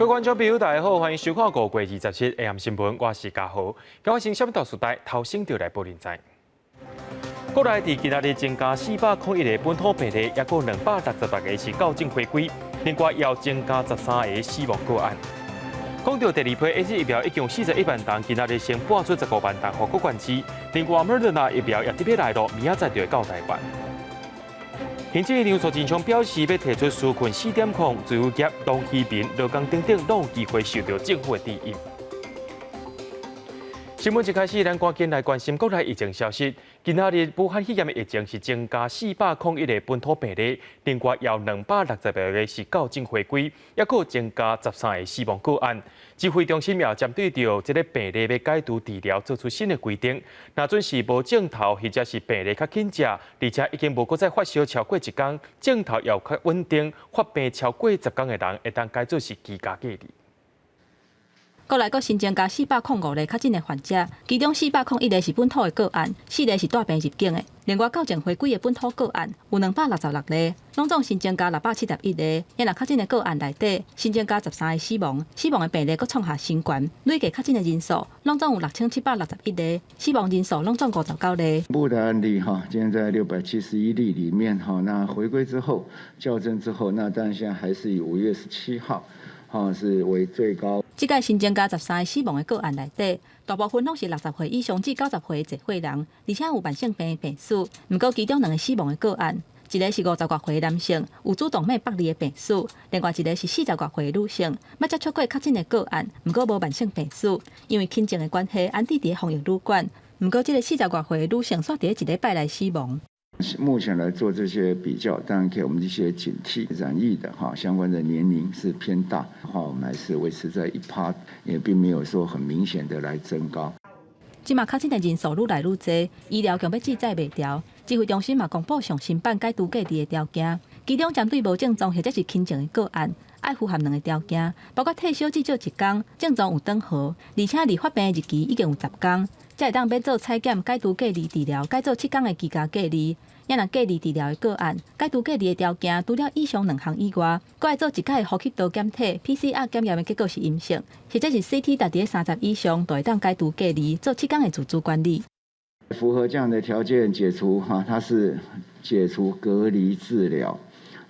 各位观众朋友，大家好，欢迎收看5月27 AM 新闻，我是嘉豪。今日新闻导数台头先就来报连载。国内伫今仔日增加401个本土病例，也有268个是校正回归，另外又增加13个死亡个案。讲到第二批 AZ 疫苗已经有41万单，今仔日先拨出15万单，予各县市。另外 Moderna 疫苗也特别来到，明仔载就会到台湾。行政院苏贞昌表示，要提出纾困4点控，自由业、农渔民、劳工等等，都有机会受到政府的支援。新闻一开始，咱赶紧来关心国内疫情消息。今仔日武汉肺炎的疫情是增加401个本土病例，另外有268个是校正回归，也有增加13个死亡个案。指挥中心也针对着这个病例要解除治疗，做出新的规定。若准是无症头或者是病例较轻食，而且已经无再发烧超过1天，症头也较稳定，发病超过10天的人，会当改做是居家隔离。国内阁新增加405个确诊的患者，其中401个是本土的个案，4个是带病入境的。另外校正回归的本土个案有266个，拢总新增加671个。因若确诊的个案内底新增加13个死亡，死亡的病例阁创下新高，累计确诊的人数拢总有6761个，死亡人数拢总59例。部的案例今天在671例里面那回归之后校正之后，那当然现在还是以5月17号。是为最高。这届新增加13个死亡的个案内底，大部分拢是60岁以上至90岁的社会人，而且有慢性病的病史。不过其中2个死亡的个案，一个是50多岁的男性，有主动脉剥离的病史；另外一个是40多岁的女性，要接触过确诊的个案，不过无慢性病史。因为轻症的关系，安置伫防疫旅馆。不过这个40多岁的女性，煞伫1礼拜内死亡。目前来做这些比较，当然给我们一些警惕。染疫的相关的年龄是偏大，我们还是维持在1%，也并没有说很明显的来增高。即马确诊的人数愈来愈多，医疗强要制载袂掉。指挥中心嘛公布上新版解除隔离的条件，其中针对无症状或者是轻症的个案，爱符合2个条件，包括退休至少1天，症状有缓和，而且离发病的日期已经有10天，才会当要做采检、解除隔离治疗、改做7天的居家隔离。也若隔离治疗的个案，解除隔离的条件，除了以上2项以外，阁要做1届的呼吸道检体 PCR 检验的结果是阴性，或者是 CT 达伫30以上，就会当解除隔离，做7天的自主管理。符合这样的条件解除它是解除隔离治疗，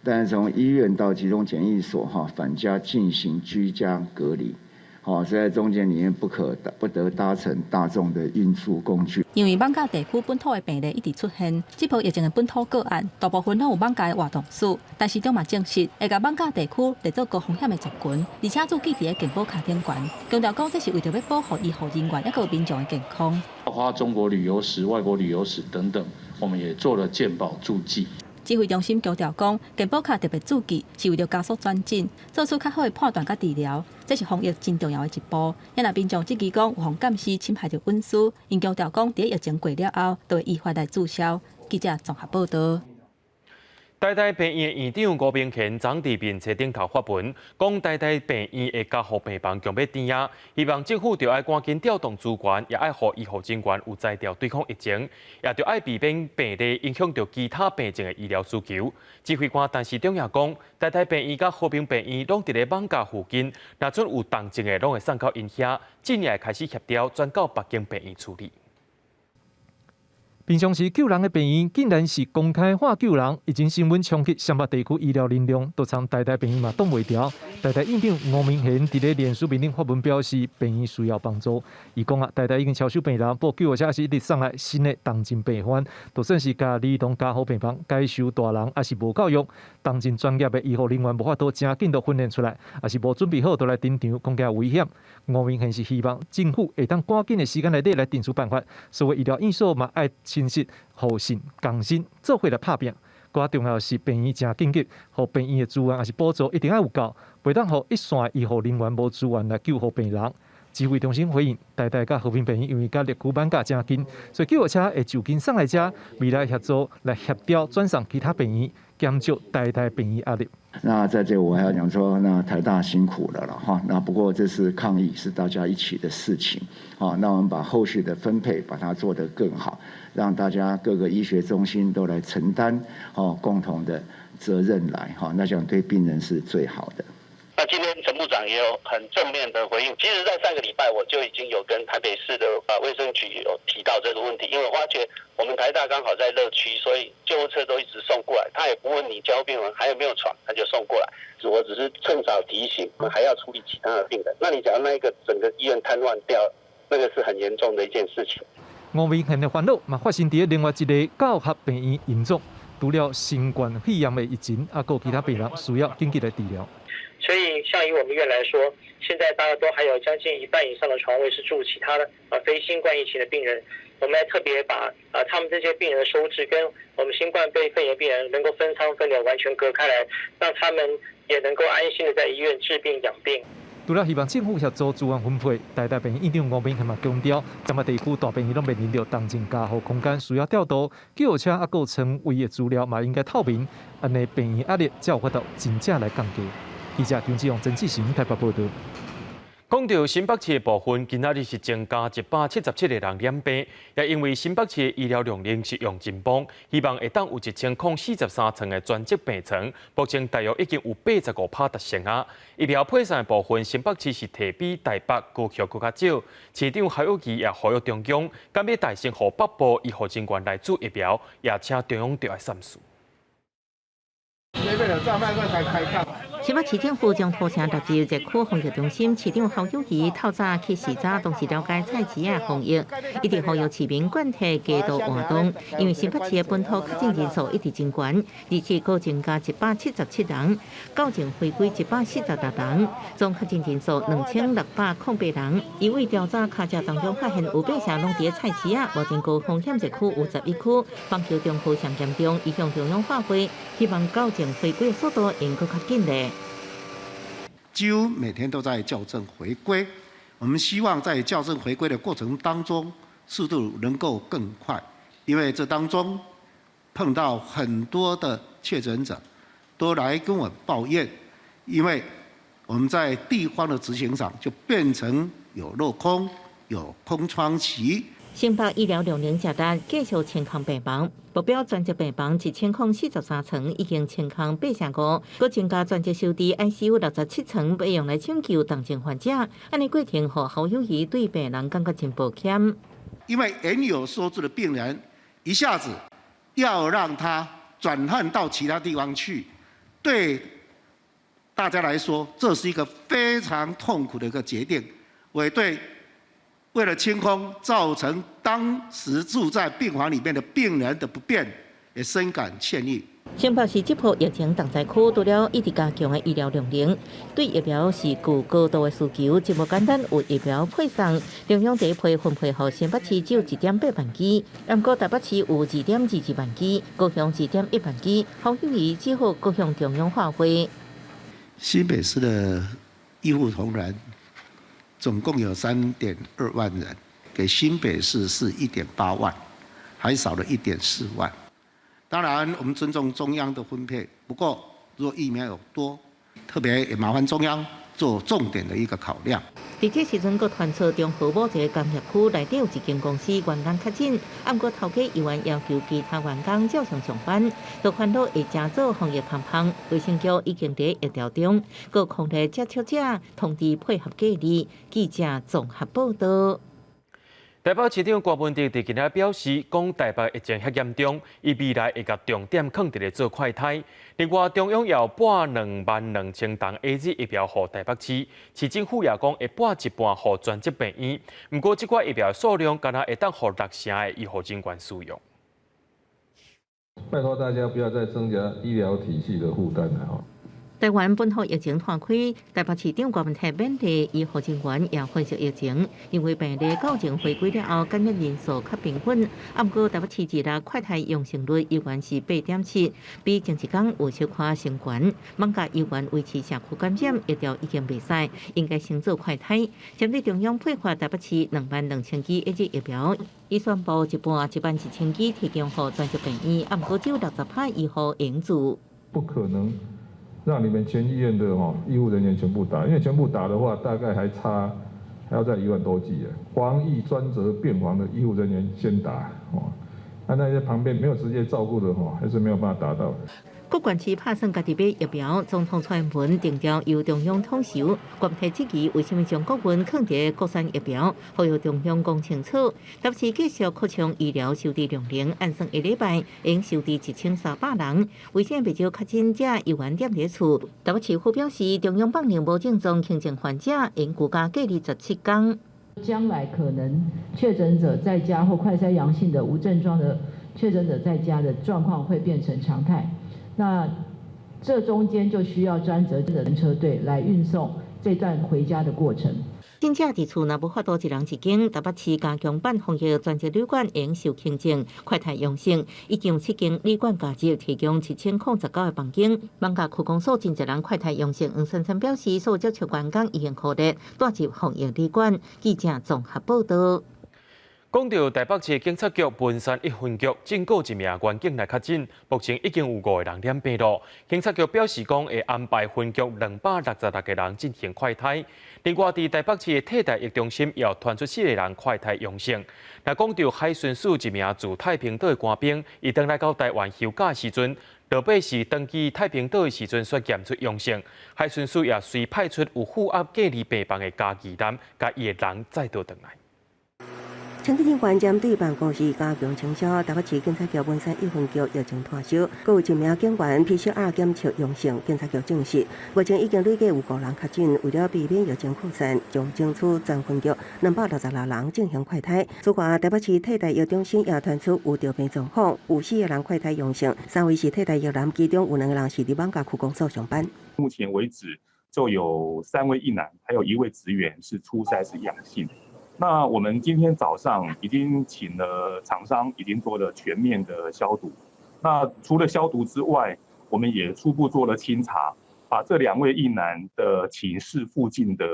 但是从医院到集中检疫所返家进行居家隔离。所以在中间里面不得搭乘大众的运输工具。因为艋舺地区本土的病例一直出现，这波疫情的本土个案大部分拢有艋舺的活动史，但是中嘛证实会甲艋舺地区列做高风险的族群，而且注记伫个健保卡顶悬，强调讲这是为着要保护医护人员，也有民众的健康。包括中国旅游史、外国旅游史等等，我们也做了健保注记。指挥中心强调讲，健保卡特别注记是为了加速转诊，做出较好的判断甲治疗，这是防疫真重要的一步。也若民众质疑讲有防监视侵害着隐私，因强调讲，伫疫情过了后，就会依法来注销。记者综合报道。台大病院院长吴明贤昨伫面册顶头发文，讲台大病院的加护病房强要填啊，希望政府就要赶紧调动资源，也要让医护人员有才调对抗疫情，也就要避免病例影响到其他病症的医疗需求。指挥官陈时中也讲，台大病院甲和平病院拢伫咧艋舺附近，若准有重症的，拢会送到因遐，近日开始协调转到北京病院处理。平常时救人的病院竟然是公开化救人，已经新闻冲击湘北地区医疗能量，都从台大病院嘛挡袂掉。台大院长吴明贤伫咧脸书面顶发文表示，病院需要帮助。伊讲台大已经超收病人，报救护车是一直送来新的重症病患，就算是甲儿童加护病房该收大人，也是无够用。重症专业的医护人员无法度真紧都训练出来，也是无准备好，都来登场，更加危险。吴明贤是希望政府会当赶紧的时间内底来定出办法，所谓医疗院所嘛爱清晰、互信、共心，做伙来拍拼。更重要是病院真紧急，互病院的资源也是补助一定要有够，袂当互一线医护人员无资源来救护病人。指挥中心回应，台大甲和平病院因为甲列区艋舺真近，所以救护车会就近送来遮，未来协助来协调转送其他病院，减少台大病院压力。那在这我还要讲说，那台大辛苦了哈。那不过这是抗疫，是大家一起的事情啊。那我们把后续的分配把它做得更好，让大家各个医学中心都来承担共同的责任来哈。那这样对病人是最好的。那今天陈部长也有很正面的回应。其实，在上个礼拜我就已经有跟台北市的卫生局有提到这个问题，因为我发觉我们台大刚好在热区，所以救护车都一直送过来，他也不问你交病人还有没有床，他就送过来。我只是趁早提醒，我们还要处理其他的病人。那你讲那个整个医院瘫痪掉，那个是很严重的一件事情。吴明贤的烦恼嘛发生在另外一个教学病院严重，除了新冠肺炎的疫情，还有其他病人需要紧急的治疗。所以，像以我们院来说，现在大概都还有将近1半以上的床位是住其他的非新冠疫情的病人。我们要特别把他们这些病人的收治跟我们新冠肺炎病人能够分仓分流完全隔开来，让他们也能够安心的在医院治病养病。除了希望政府协助资源分配，台大病院院长吴明贤嘛强调，尖马地区大病院拢面临着同情加护空间需要调度，救护车还有床位的资料嘛应该透明，安尼病院压力才有法度真正来降低。记者张志勇、曾志成台北报道。讲到新北市的部分，今仔日是增加177个人染病，也因为新北市的医疗量能是用真棒，希望会当有1043床的专责病床，目前大约已经有85%达成啊。医疗配送的部分，新北市是提比台北、高雄更较少。市长侯友宜也呼吁中央，敢要大声予北部医护人员来做疫苗，也请中央着爱善事。新北市政府将土城纳入热区防疫中心，市长侯友宜透早去视察，同时了解菜市的防疫，一直呼吁市民贯彻戒毒活动。因为新北市的本土确诊人数一直增高，而且各增加177人，校正回归146人，总确诊人数2608人。因为调查卡车当中发现有8成拢伫菜市啊，目前高风险热区有11区，棒球中区上严重，已向中央发挥，希望校正回归的速度应该较紧嘞。几乎每天都在校正回归，我们希望在校正回归的过程当中，速度能够更快，因为这当中碰到很多的确诊者，都来跟我抱怨，因为我们在地方的执行上就变成有落空、有空窗期。新北医疗量能极大，继续清空病房，目标专责病房1043床已经清空85，搁增加专责收治 ICU 67床，要用来抢救重症患者。安尼过程，互侯友宜对病人感觉真抱歉。因为原有收治的病人，一下子要让他转换到其他地方去，对大家来说，这是一个非常痛苦的一个决定。我也对。为了清空造成当时住在病房里面的病人的不便，也深感歉意。新北市这波疫情重灾区，除了一直加强的医疗量能，对疫苗是具高度的需求，真无简单有疫苗配送。中央第一批分配予新北市只有1.8万剂，不过台北市有2.22万剂，高雄1.1万剂。侯友宜只好各向中央发挥。新北市的医护同仁。总共有3.2万人，给新北市是1.8万，还少了1.4万。当然，我们尊重中央的分配，不过如果疫苗有多，特别也麻烦中央做重点的一个考量。伫这时阵，佫传出中和某一个工业区内底有一间公司员工确诊，不过头家依然要求其他员工照常上班，就烦恼会加做防疫胖胖。卫生局已经在疫调中，佫控制接触者，通知配合隔离。记者综合报道。台北市长郭文哲伫今日表示，讲台北疫情遐严重，伊未来会甲重点放伫咧做快筛。另外，中央要拨22000ton AZ 疫苗予台北市，市政府也讲会拨一半予专责病院。不过，这款疫苗数量敢若会当予6成的医护人员使用。拜托大家不要再增加医疗体系的负担了哈。台湾本土疫情扩开，台北市长郭文哲勉励医护人员也分析疫情，因为病例校正回归了后，感染人数较平稳。不过台北市日快筛阳性率依然是8.7，比前一天有小可升悬。艋舺依然维持社区感染，疫调已经袂使，应该先做快筛。针对中央配发台北市22000剂疫苗，伊宣布一半11000剂提供予专责病院，不过只有60%医护应住。不可能。让你们全医院的医护人员全部打，因为全部打的话，大概还要再1万多剂。防疫专责病房的医护人员先打，那些旁边没有直接照顾的还是没有办法达到的。各县市拍算家己买疫苗，总统蔡英文定调由中央统筹。官体质疑为什么将国运放伫国产疫苗，呼吁中央讲清楚。特别是继续扩充医疗收治量能，按算1礼拜应收治1300人，为什么不少确诊者依然踮伫厝？特别是府表示，中央放令无症状轻症患者应居家隔离17天。将来可能确诊者在家或快筛阳性的无症状的确诊者在家的状况会变成常态，那这中间就需要专责的人车队来运送这段回家的过程。真正伫厝若无法度一人一间，台北市加强版防疫专责旅馆应受轻症、快筛阳性，已经有7间旅馆加入提供7009个房间。网甲区公所真侪人快筛阳性，黄珊珊表示，所有接触员工已经确认带入防疫旅馆。记者综合报道。讲到台北市警察局文山1分局警告一名员警来确诊，目前已经有5个人染病了。警察局表示讲会安排分局266个人进行快筛。另外，伫台北市的替代役中心也传出4个人快筛阳性。那讲到海巡署一名驻太平岛的官兵，伊登来到台湾休假时阵，落尾是登记太平岛的时阵，却验出阳性。海巡署也随派出有负压隔离病房的家己男，甲伊的人再度回来。枪击警官针对办公室加强清消，台北市警察局文山1分局疫情团收，各有1名警员 PCR 检测阳性，警察局证实，目前已经累计有5人确诊。为了避免疫情扩散，将争取全分局266人进行快筛。此外，台北市替代役中心也传出有着病状况，有4个人快筛阳性，3位是替代役男，其中有2个人是伫网甲区公所上班。目前为止，就有3位役男，还有1位职员是初筛是阳性。那我们今天早上已经请了厂商，已经做了全面的消毒。那除了消毒之外，我们也初步做了清查，把这2位役男的寝室附近的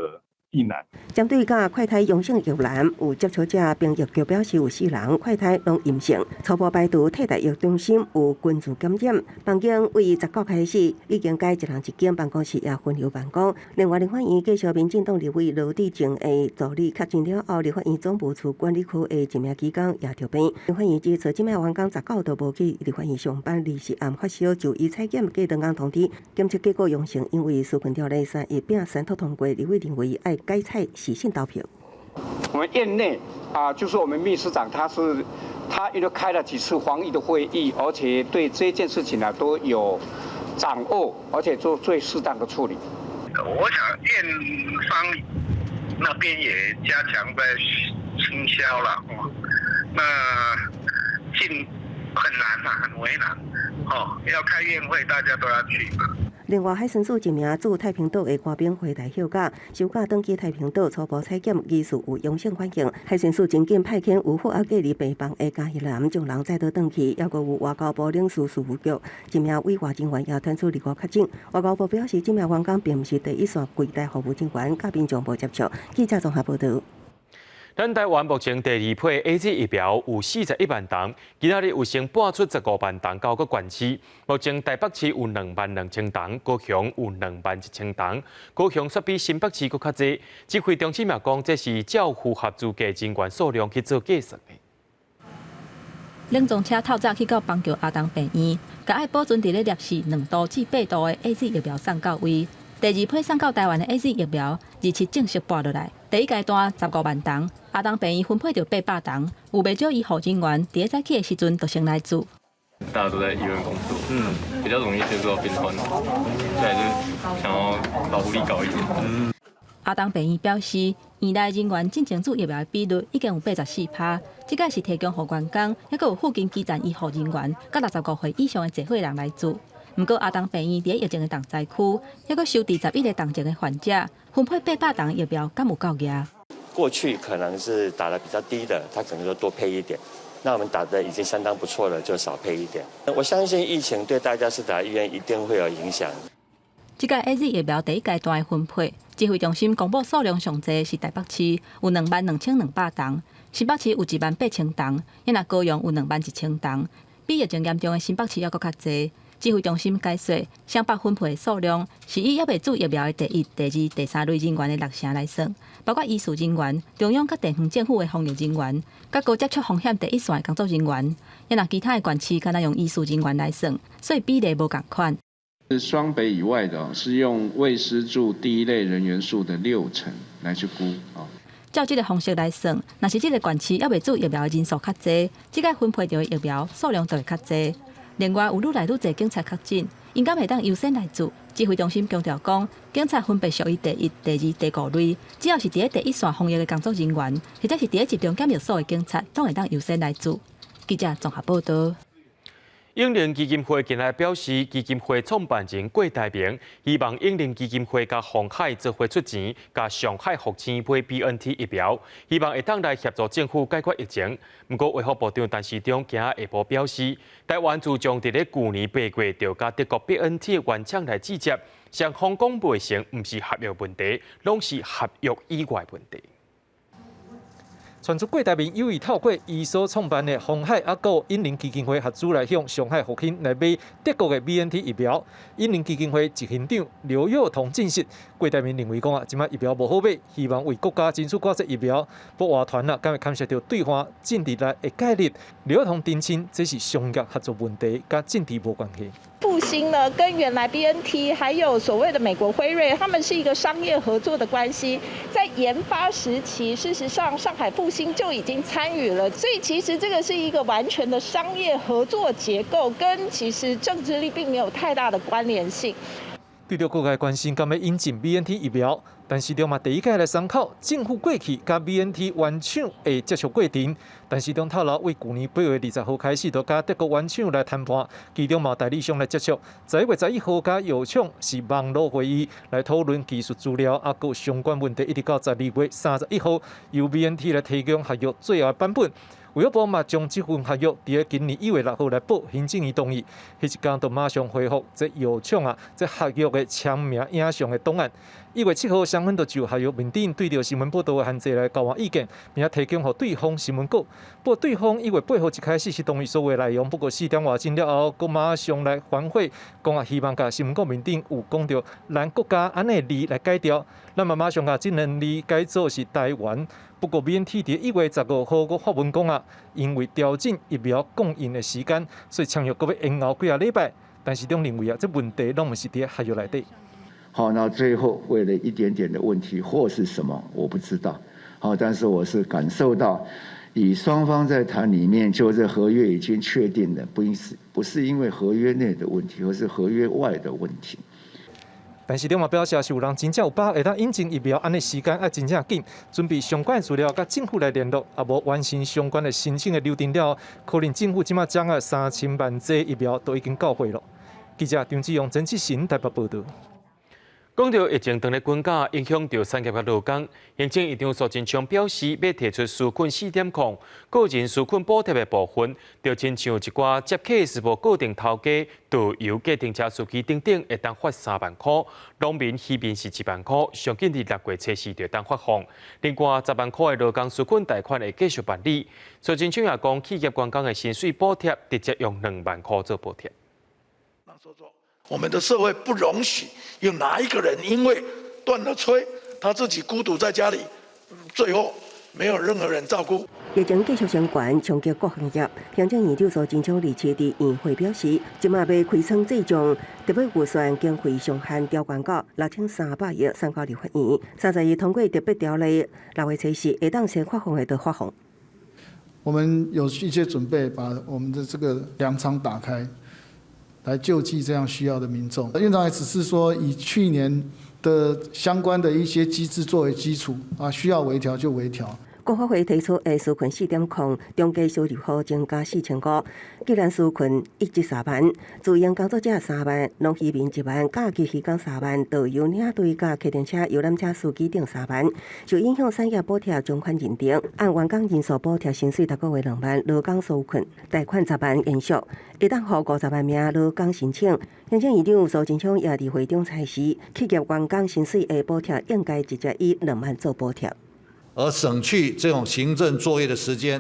役男，针对甲快筛阳性役男有接触者，并疫局表示有4人快筛拢阴性，初步排除替代役中心有群聚感染。房间为19开始已经改1人1间，办公室也分流办公。另外，立法院继续民进党立委罗致政的助理确诊了后，立法院总务处管理区的1名机关也着病。立法院指出，这名员工19都无去立法院上班，24暗发烧就医采检，隔2天通知检测结果阳性，因为纾困条例3.3通通过，立委认为爱改采洗信投票。我们院内就是我们秘书长，他因为开了几次防疫的会议，而且对这件事情都有掌握，而且做最适当的处理。我想院方那边也加强在清消了，那很难很为难，要开院会大家都要去嘛。另外，海巡署1名驻太平岛的官兵回台休假，休假登记太平岛初步采检疑似有阳性反应。海巡署紧紧派遣有负压隔离病房的家役男，将人再度登去。还有外交部领事事务局1名委外人员也传出2个确诊。外交部表示，这名员工并不是第一线柜台服务人员，甲民众无接触。记者综合报道。咱台湾目前第2批 AZ 疫苗有41万剂，今仔日有先拨出15万剂到各县市。目前台北市有22000剂，高雄有21000剂，高雄却比新北市搁较济。指挥中心也讲，这是照符合资格人员数量去做计算的。冷藏车透早去到邦桥阿东病院，甲爱保存伫咧摄氏2度至8度的 AZ 疫苗送到位。第2批送到台湾的 AZ 疫苗27正式拨落来，第1阶段15万剂，阿东病院分配到800剂，有不少医护人员伫咧早起的时阵就先来做。大家都在医院工作，比较容易接触到病患，所以就想要保护力高一点。阿东病院表示，院内人员进前做疫苗的比率已经有84%，这个是提供予员工，还有附近基层医护人员，甲65岁以上的聚会人来做。不过，阿东病院伫疫情的重灾区，还佫收治11个重症的患者，分配800剂疫苗，敢有够额？过去可能是打得比较低的，他可能就多配一点。那我们打得已经相当不错了，就少配一点。我相信疫情对大家施打医院一定会有影响。这届 AZ 疫苗第1阶段的分配，指挥中心公布数量上侪是台北市有22200剂，新北市有18000剂，也那高雄有21000剂，比疫情严重的新北市还佫较侪。指挥中心解说，双北分配的数量是以还未注疫苗的第1、第2、第3类人员的6成来算，包括医事人员、中央甲地方政府的防疫人员、甲高接触风险第一线的工作人员，也若其他的县市，敢若用医事人员来算，所以比例无共款。是双北以外的，是用卫师助第一类人员数的60%来去估啊。照这个方式来算，若是这个县市还未做疫苗的人数较济，即个分配到的疫苗数量就会较济。另外，有愈来愈侪警察确诊，应该会当优先来做。指挥中心强调讲，警察分别属于第一、第二、第5类，只要是伫第一线防疫的工作人员，或者是伫集中检疫所的警察，都会当优先来做。记者综合报道。英灵基金会近来表示，基金会创办人郭台铭希望英灵基金会甲鸿海做伙出钱，甲上海复星买 BNT 疫苗，希望会当来协助政府解决疫情。不过，卫福部长陈时中今下晡表示，台湾自从伫咧去年8月就甲德国 BNT 原厂来制接，双方讲袂成，毋是合约问题，拢是合约以外问题。传出郭台铭有意透过伊所创办的鸿海还有英灵基金会合资来向上海复兴来买德国的 BNT 疫苗。英灵基金会执行长刘幼彤证实，郭台铭认为讲即摆疫苗无好买，希望为国家争取寡些疫苗。不过团敢会牵涉到对方政治来的概念。刘幼彤澄清，这是商业合作问题，甲政治无关系。复兴呢，跟原来 BNT 还有所谓的美国辉瑞，他们是一个商业合作的关系。在研发时期，事实上上海复兴就已经参与了，所以其实这个是一个完全的商业合作结构，跟其实政治力并没有太大的关联性。对着各界关心，敢要引进 BNT 疫苗，但是中嘛第一届来参考政府过去甲 BNT 原厂的接触过程。但是中透露，为去年8月20号开始，就甲德国原厂来谈判，其中嘛代理商来接触。11月11号甲药厂是网络会议来讨论技术资料，还有相关问题，一直到12月31号由 BNT 来提供合约最后的版本。卫福部嘛将这份合约伫今年1月6号来报行政院同意，迄一天就马上回复这药厂这合约的签名影像的档案。1月7号，双方就就合约面顶对着新闻报道的限制来交换意见，并且提供给对方新闻稿。不过对方1月8号一开始是同意所有内容，不过4点外钟了后，佮马上来反悔，讲希望甲新闻稿面顶有讲到咱国家安尼字来改掉，咱嘛马上甲这两字改做是台湾。不过 BNT 伫1月15号佮发文讲因为调整疫苗供应的时间，所以签约佮要延后几礼拜。但是中认为这问题拢毋是伫合约内底。好，那最后为了一点点的问题或是什么，我不知道。好，但是我是感受到，以双方在谈里面，就这合约已经确定的，不是因为合约内的问题，而是合约外的问题。但是，中嘛表示是有人真正有把会当引进疫苗，安尼时间要真正紧，准备相关资料，甲政府来联络，也无完成相关的申请的流程了，可能政府即马将3000万剂疫苗都已经到货了。记者张志勇、曾志新台北报道。讲到疫情当咧滚价，影响到产业甲劳工，行政院长苏贞昌表示，要提出纾困4点控，个人纾困补贴的部分，就亲像一寡接客是无固定头家、导游、计程车司机等等，会当发3万块；农民渔民是1万块，上紧伫6月初4就当发放。另外10万块的劳工纾困贷款会继续办理。苏贞昌也讲，企业员工的薪水补贴直接用2万块做补贴。我们的社会不容许有哪一个人因为断了炊，他自己孤独在家里，最后没有任何人照顾。疫情继续升悬，冲击各行业。行政院长苏贞昌27日宴会表示，即马要开创这种特别预算经费上限调悬到6300亿，送到立法院，30日通过特别条例，6月初4会当先发放的就发放。我们有一些准备，把我们的这个粮仓打开。来救济这样需要的民众。院长也只是说，以去年的相关的一些机制作为基础，需要微调就微调。国发会提出的纾困4点控，中计收入户增加4500，既然纾困1至3万，自营工作者3万，农渔民1万，假期渔工3万，导游、领队、甲客运车、游览车司机等3万。受影响产业补贴将款认定，按员工人数补贴薪水，逐个月2万，劳工纾困贷款10万延续，会当予50万名劳工申请。行政院长苏贞昌也伫会中裁示，企业员工薪水的补贴应该直接以2万做补贴。而省去这种行政作业的时间，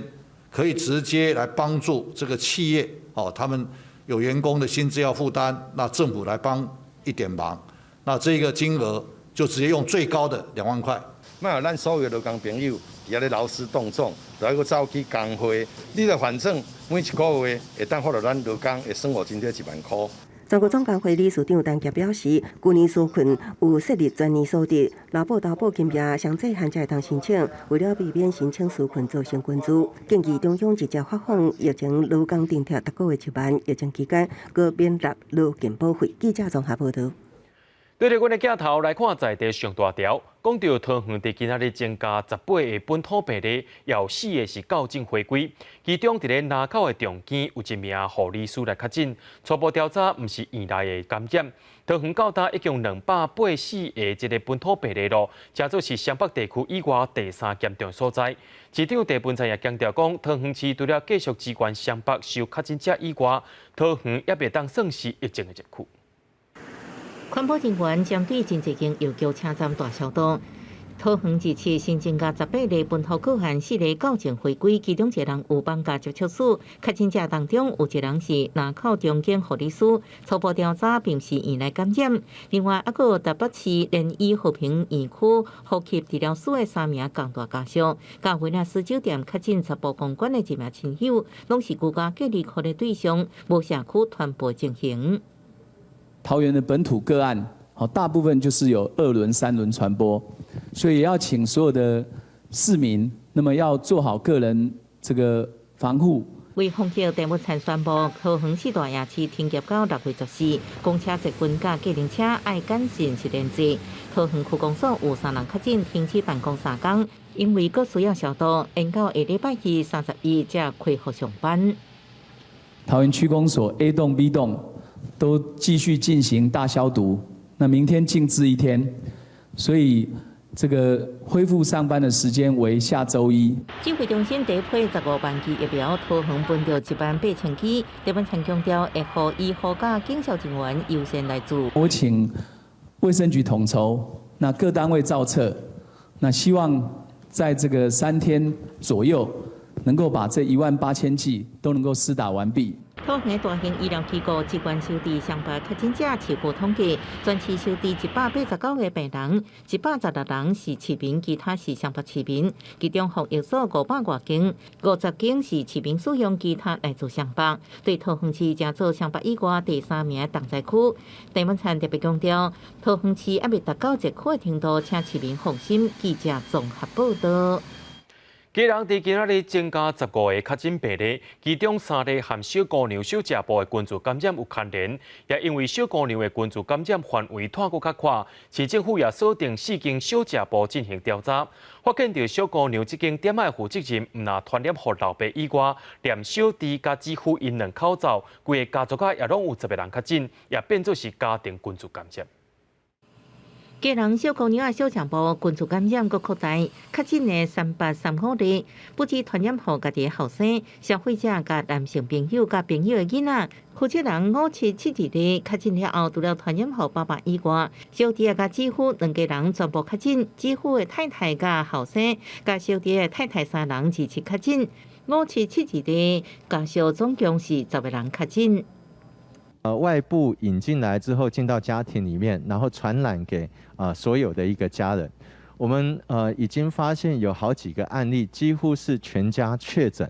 可以直接来帮助这个企业他们有员工的薪资要负担，那政府来帮一点忙，那这个金额就直接用最高的2万块那咱所有劳工朋友也咧劳师动众，来个走去工会，你就反正每一个月会当发到咱劳工的生活津贴1万块。全国总工会理事长陈杰表示，去年纾困有设立全年所得，劳保投保金额上细限才会当申请。为了避免申请纾困造成关注，建议中央直接发放疫情劳工津贴，逐个月1万，疫情期间搁免纳劳健保费。记者综合报道。对着阮的镜头来看在地上大条，讲到桃园伫今仔日增加18个本土病例，也有4个是校正回归，其中伫咧南口的重建有一名护理师来确诊，初步调查毋是院内的感染。桃园到达一共284个这个本土病例咯，这做是湘北地区以外第3严重所在。市长郑文灿也强调讲，桃园市除了继续支援湘北受确诊者以外，桃园也袂当算是疫情的热区。环保人员针对真济间药局车站大消毒。桃园这次新增加18例本土个案，4例校正回归，其中1人有放假接触史。确诊者当中有1人是南口中间护理师，初步调查并是院内感染。另外，还有台北市联医和平院区呼吸治疗师的3名共大家属，甲维纳斯酒店确诊10部公馆的1名亲友，拢是居家隔离区的对象，无社区传播情形。桃园的本土个案，大部分就是有2轮、3轮传播，所以要请所有的市民，那么要做好个人这个防护。为防疫，郑文灿宣布，桃园市大夜市停业到6月14日，公车捷运甲计程车爱减薪7连制。桃园区公所有3人确诊，停止办公3天，因为佫需要消毒，延到下礼拜日31才恢复上班。桃园区公所 A 栋、B 栋都继续进行大消毒，那明天静置1天，所以这个恢复上班的时间为下周1。指挥中心第一批15万剂疫苗，桃园分到18000剂。郑文灿强调，会予医护甲警消人员优先来做。我请卫生局统筹，那各单位造册，那希望在这个3天左右，能够把这18000剂都能够施打完毕。桃园大型医疗机构机关收治湘北确诊者，持续统计，全市收治189个病人，116人是市民，其他是湘北市民。其中防疫所500多间，50间是市民使用，其他来自湘北。对桃园市正做湘北以外第3名重灾区。郑文灿特别强调，桃园市还未达到热区的程度，请市民放心。记者综合报道。基隆伫今仔日增加15个确诊病例，其中3例和小姑娘小食部的群组感染有牵连，也因为小姑娘的群组感染范围拓过较宽，市政府也锁定4间小食部进行调查，发现到小姑娘这间店的负责人唔但传染给老爸以外，连小弟甲姊夫因2口走，规个家族啊也拢有10个人确诊，也变作是家庭群组感染。基隆小姑娘的小肠部群组感染佫扩大，确诊的335例，不止传染给家己的后生、消费者、甲男性朋友、甲朋友的囡仔。负责人5772例确诊了后，除了传染给爸爸以外，小弟甲姊夫2家人全部确诊，姊夫的太太甲后生、甲小弟的太太3人自持确诊。5772例家属总共是10个人确诊。外部引进来之后进到家庭里面，然后传染给所有的一个家人。我们已经发现有好几个案例，几乎是全家确诊，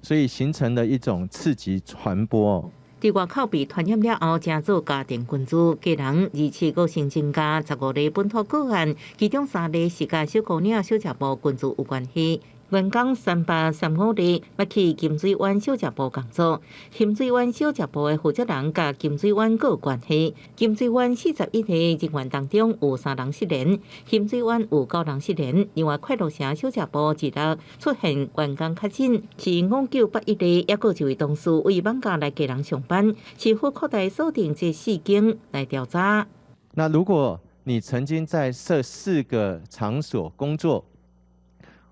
所以形成了一种次级传播。伫外口被传染了后，正做家庭群组，基隆2次佫新增加15例本土个案，其中3例是甲小姑娘小食部群组有关系。员工335例要去金水湾小食部工作，金水湾小食部的负责人甲金水湾各有关系。金水湾41例人员当中有3人失联，金水湾有9人失联。另外，快乐城小食部2日出现员工确诊，是5981例，也有1位同事为放假来基隆上班，市府扩大锁定这4间来调查。那如果你曾经在这4个场所工作，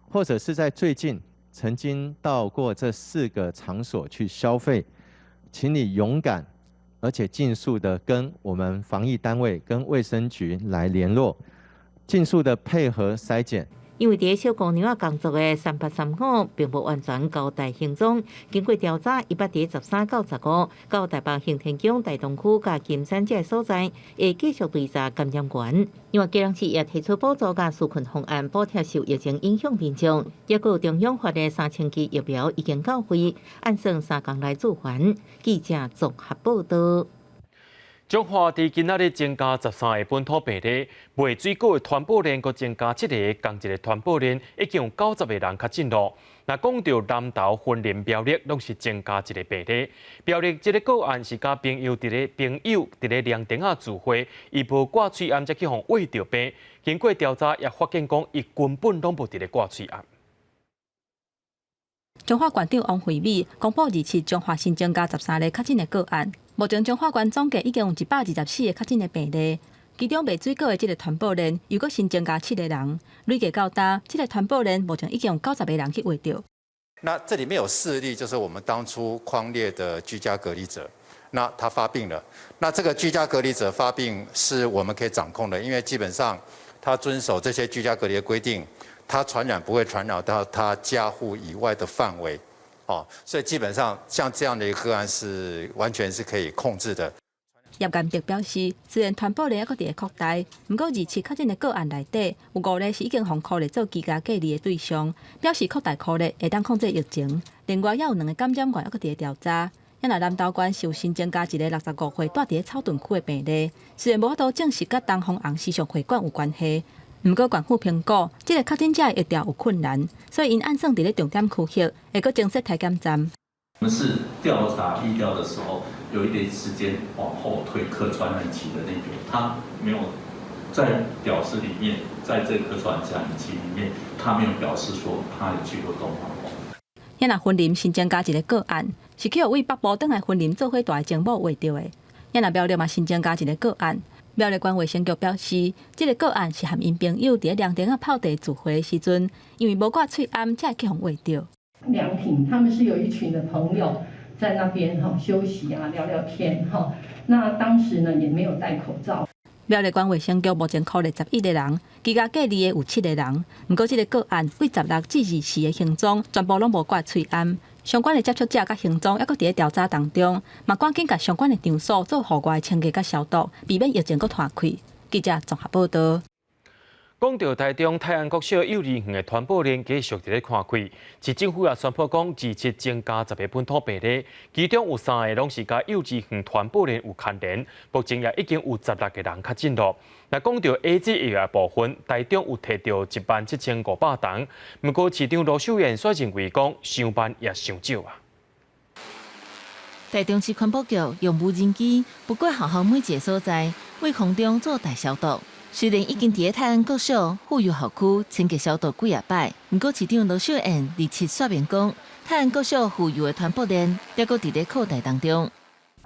或者是在最近曾经到过这4个场所去消费，请你勇敢而且尽速的跟我们防疫单位、跟卫生局来联络，尽速的配合筛检。因为伫小姑娘啊工作的3835并无完全交代行踪，经过调查，1伫13到15到台北行天宫大东区甲金山这所在，会继续追查感染源。因为基隆市也提出补助甲纾困方案，补贴受疫情影响民众，也有中央发的3000剂疫苗已经到位，按算3天内自还。记者综合报道。中华伫今仔日增加13个本土病例，卖水果的传播链阁增加7个，同一个传播链已经有90个人确诊咯。那讲到南投婚林苗栗，拢是增加1个病例。苗栗这个个案是甲朋友伫咧凉亭仔聚会，伊无挂喙暗，才去互喂着病。经过调查，也发现讲伊根本拢无伫咧挂喙暗。中华县长王惠美公布27中华新增加13个确诊的个案。目前中华县总计已经有124个确诊的病例，其中卖水果的这个传播链又搁新增加7个人，累计到达这个传播链目前已经有90个人去喂着。那这里面有4例，就是我们当初匡列的居家隔离者，那他发病了。那这个居家隔离者发病是我们可以掌控的，因为基本上他遵守这些居家隔离的规定，他传染不会传染到他家户以外的范围。所以基本上像这样的一个个案是完全是可以控制的。叶监督表示，虽然传播链还搁伫扩大，不过27确诊的个案内底，有5例是已经互科列做居家隔离的对象，表示扩大科列会当控制疫情。另外，也有2个感染源还搁伫调查。也若南投县是有新增加1个65岁住伫草屯区的病例，虽然无法度证实甲东方红时尚会馆有关系。不过，县府评估，这个确诊者的疫调有困难，所以因按算伫咧重点区域，会搁增设体检站。我们是调查疫调的时候，有一点时间往后推可传染期的那个，他没有在表示里面，在这个可传染期里面，他没有表示说他有去过东方红。也若婚林新增加1个个案，是去为北部转来婚林做伙大的情某喂着的。也若苗栗嘛新增加1个个案。苗栗县卫生局表示，这个个案是和因朋友伫凉亭仔泡茶聚会的时阵，因为无挂喙暗，才会去互喂着。凉亭他们是有一群的朋友在那边休息啊，聊聊天那当时呢也没有戴口罩。苗栗县卫生局目前科列11个人，居家隔离的有7个人。不过，这个个案为16至24的行踪全部拢无挂喙暗。相关的接触者甲行踪还搁伫咧调查当中，嘛赶紧甲相关的场所做户外清洁甲消毒，避免疫情搁拖开。记者综合报道。讲到台中泰安国小幼儿园的传播链继续伫咧看开，市政府也宣布讲27增加10个本土病例，其中有3个拢是甲幼儿园传播链有牵连，目前也已经有16个人确诊咯。那讲到 AZ 疫苗部分，台中有摕到17500吨，不过市长罗秀燕却认为讲上班也伤少啊。台中市环保局用无人机不过学校每一个所在，为空中做大消毒。虽然已经伫泰安国小妇幼校区清洁消毒几啊摆，不过市长罗秀燕27说明讲，泰安国小妇幼的传播链还阁伫咧扩大当中。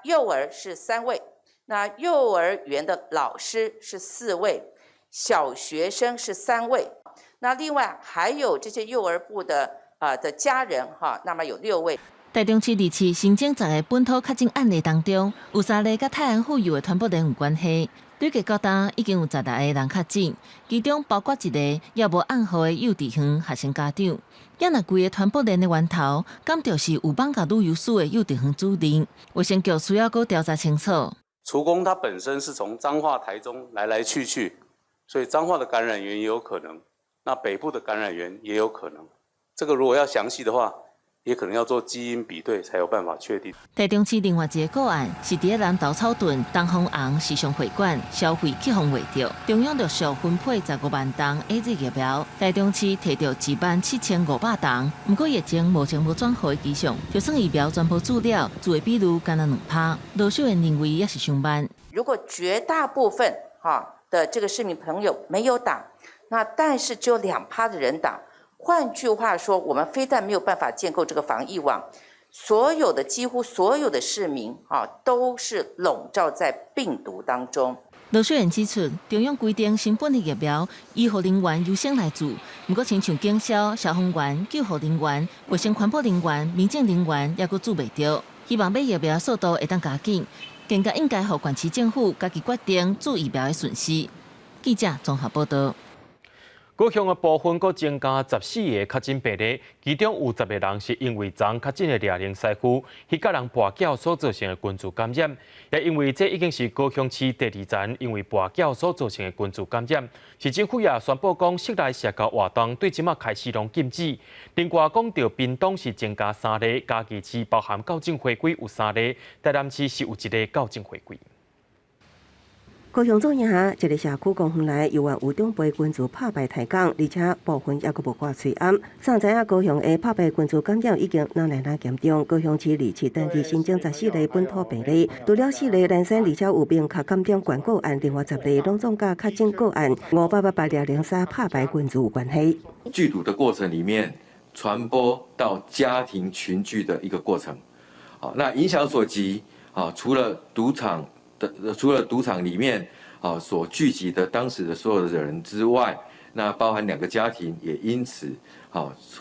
幼儿是3位，那幼儿园的老师是4位，小学生是3位，那另外还有这些幼儿部的家人那么有6位。台中市27新增10个本土确诊案例当中，有3例甲泰安妇幼的传播链有关系。累计到达已经有16个人确诊，其中包括1个也无暗号的幼稚园学生家长。也若规个传播链的源头，敢就是有绑架旅游史的幼稚园主任。卫生局需要搁调查清楚。厨工他本身是从彰化、台中来来去去，所以彰化的感染源也有可能，那北部的感染源也有可能。这个如果要详细的话，也可能要做基因比对才有办法确定。台中市另外一个个案是伫咧南投草屯东方红时尚会馆消费去互喂着，中央陆续分配15万吨 AZ 疫苗，台中市摕到17500吨，不过疫情目前无转好的迹象，就算疫苗全部注料，做的比率干那2%。罗秀燕认为也是上班。如果绝大部分的这个市民朋友没有打，那但是只有2%的人打。换句话说，我们非但没有办法建构这个防疫网，几乎所有的市民都是笼罩在病毒当中。罗秀燕指出，中央规定成本的疫苗，医护人员优先来做，不过亲像警消、消防员、救护人员、卫生环保人员、民政人员也阁做袂到。希望买疫苗速度会当加紧，更加应该互县市政府家己决定做疫苗的顺序。记者综合报道。高雄的部分阁增加14个确诊病例，其中有10个人是因为昨确诊的猎灵师傅迄家人跋筊所造成的群组感染，也因为这已经是高雄市第2站因为跋筊所造成的群组感染，市政府也宣布讲室内社交活动对即马开始拢禁止。另外讲到屏东是增加3例，嘉义市包含校正回归有3例，台南市是有1例校正回归。高雄左营一个社区公园内，由有长辈群组拍败抬杠，而且部分还阁无挂催暗。上知影高雄的拍败群组感染已经哪严重，高雄市离奇单日新增14例本土病例，除了4例南山，而且有病较感染管个案，另外10例拢总甲确诊个案，588列零3拍败群组有关系。聚赌的过程里面，传播到家庭群聚的一个过程。好，那影响所及，除了赌场里面所聚集的当时的所有的人之外，那包含2个家庭也因此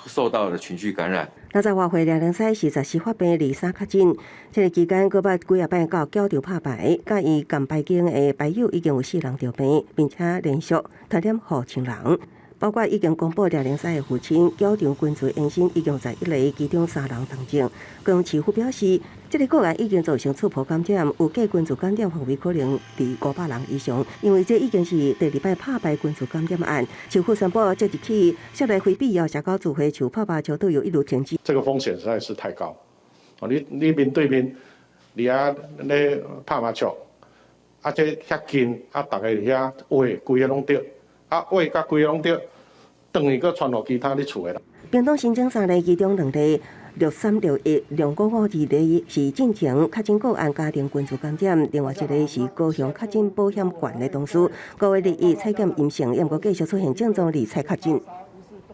受到了群聚感染。60岁猎灵师44发病，23确诊。这个期间，佫捌几啊摆到教场拍牌，甲伊共排经的牌友已经有4人着病，并且连续传染互亲人。包括已经公布猎灵师的父亲，教场群聚延伸已经在1例，其中3人重症。高雄市府表示，这个个案已经造成触破感染，有假群组感染范围可能伫500人以上，因为这已经是第2摆拍败群组感染案。市府宣布，即日起，室内非必要社交聚会、像泡泡球都有一律停止。这个风险实在是太高。你面对面，你咧拍麻将，这遐近，大家遐喂，规个拢得。喂，甲规拢着，等于搁传互其他咧厝的。屏东新增3例，其中2例6361，252例是进前确诊个案家庭群组感染，另外1例是高雄确诊保险馆的同事，5月2日采检阴性，也毋过继续出现症状2采确诊。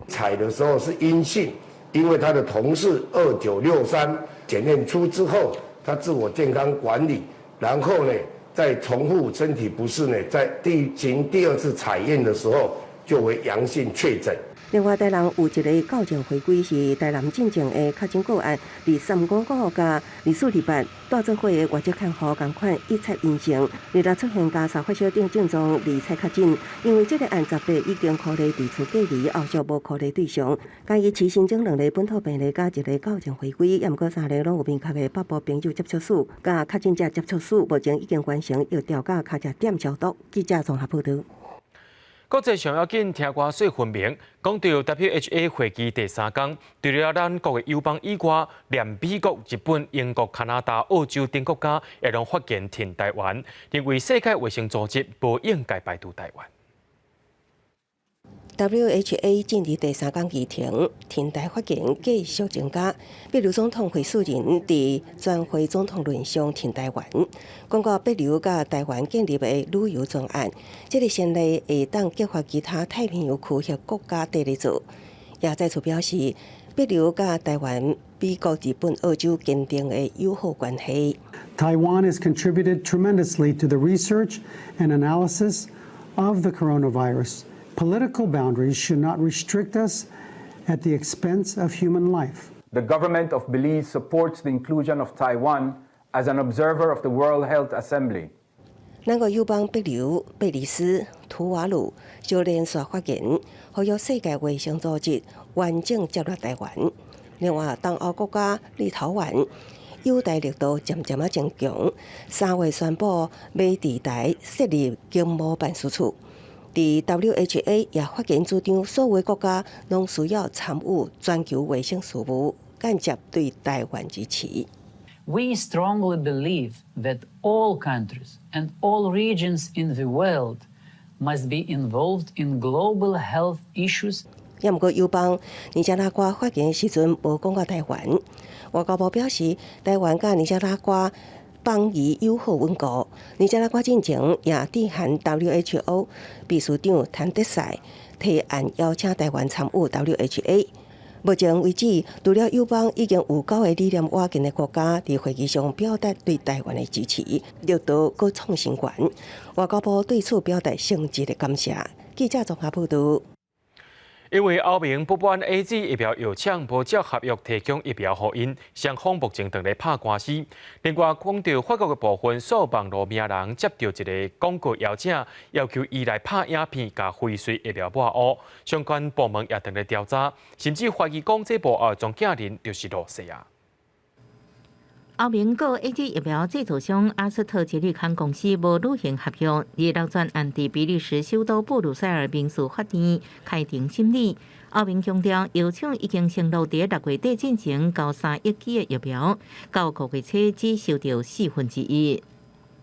采的时候是阴性，因为他的同事2963检验出之后，他自我健康管理，然后呢，在重复身体不适呢，在行第2次采验的时候就为阳性确诊。另外，台南有1个校正回归是台南进前的确诊个案，伫3公告加24日大做会的外籍看护同款1采阴性，日内出现家扫发烧等症状2采确诊。因为这个案10例已经考虑伫厝隔离，后续无考虑对象。嘉义市新增2例本土病例加1例校正回归，也毋过3例拢有明确的北部朋友接触史，加确诊者接触史，目前已经完成药调甲脚食点消毒。记者综合报道。国际上要紧，听歌说分明。讲到 WHO 会议第3天，除了咱国的友邦以外，连美国、日本、英国、加拿大、澳洲等国家也拢发言挺台湾，认为世界卫生组织不应该排除台湾。WHO 近日第3天议程，挺台发言继续增加。秘鲁总统惠素人伫全会总统论上挺台湾，讲到秘鲁甲台湾建立的旅游专案，这个先例会当激发其他太平洋区域国家砥砺做。也再次表示，秘鲁甲台湾、美国、日本、澳洲坚定的友好关系。Taiwan has contributed tremendously to the research and analysis of the coronavirus. Political boundaries should not restrict us at the expense of human life. The government of Belize supports the inclusion of Taiwan as an observer of the World Health Assembly. 咱个友邦秘鲁、贝里斯、图瓦卢就连续发言，呼吁世界卫生组织完整接纳台湾。另外，东欧国家立陶宛友台力度渐渐增强，3月宣布要伫台设立经贸办事处。伫 WHO 也发言主张，所有国家拢需要参与全球卫生事务，间接对台湾支持。We strongly believe that all countries and all regions in the world must be involved in global health issues. 也毋过友邦尼加拉瓜发言时阵无讲到台湾，外交部表示，台湾甲尼加拉瓜邦谊友好稳固。尼加拉瓜进前也致函 WHO 秘书长谭德赛，提案邀请台湾参与 WHO。目前为止，除了友邦，已经有9个理念瓦近的国家伫会议上表达对台湾的支持，力度搁创新高。外交部对此表达诚挚的感谢。记者综合报道。因为欧盟不办 AZ 疫苗药厂无照合约提供疫苗予因，双方目前正在打官司。另外，讲到法国的部分数网络名人接到一个广告邀请，要求伊来拍影片，甲辉瑞疫苗抹黑。相关部门也正在调查，甚至怀疑讲这幕后装假人就是罗西亚。欧盟告 AZ 疫苗制造商阿斯特捷利康公司无履行合约，而流转案伫比利时首都布鲁塞尔民事法院开庭审理。欧盟强调，药厂已经承诺伫6月底进行交3亿剂的疫苗，到5月初只收到1/4。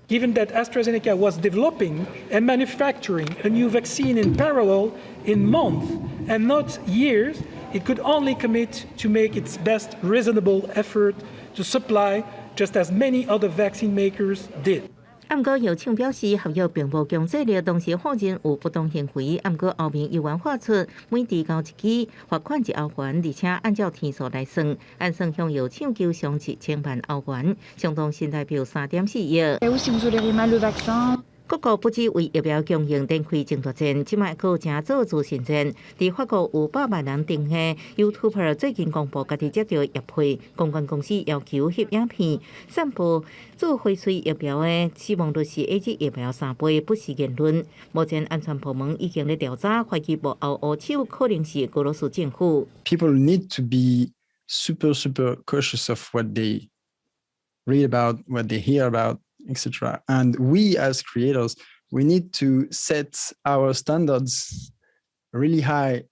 Given that AstraZeneca was developing and manufacturing a new vaccine in parallel in months and not years, it could only commit to make its best reasonable effort to supply, just as many other vaccine makers did. 不过，药厂表示合约并无强制了当时法人有不当行为。不过，欧盟又原发出每提交一支罚款1欧元，而且按照天数来算，按算向药厂求偿7000万欧元，相当新台币3.4亿。各国不止为疫苗供应展开争夺战，即卖阁正做自信战。伫法国有100万人订阅 YouTuber 最近公布家己接到业配，公关公司要求翕影片散布做辉瑞疫苗的死亡率是 AZ 疫苗3倍，不是言论。目前安全部门已经咧调查，怀疑幕后黑手可能是俄罗斯政府。People need to be super cautious of what they read about, what they hear about, etc. And we as creators, we need to set our standards really high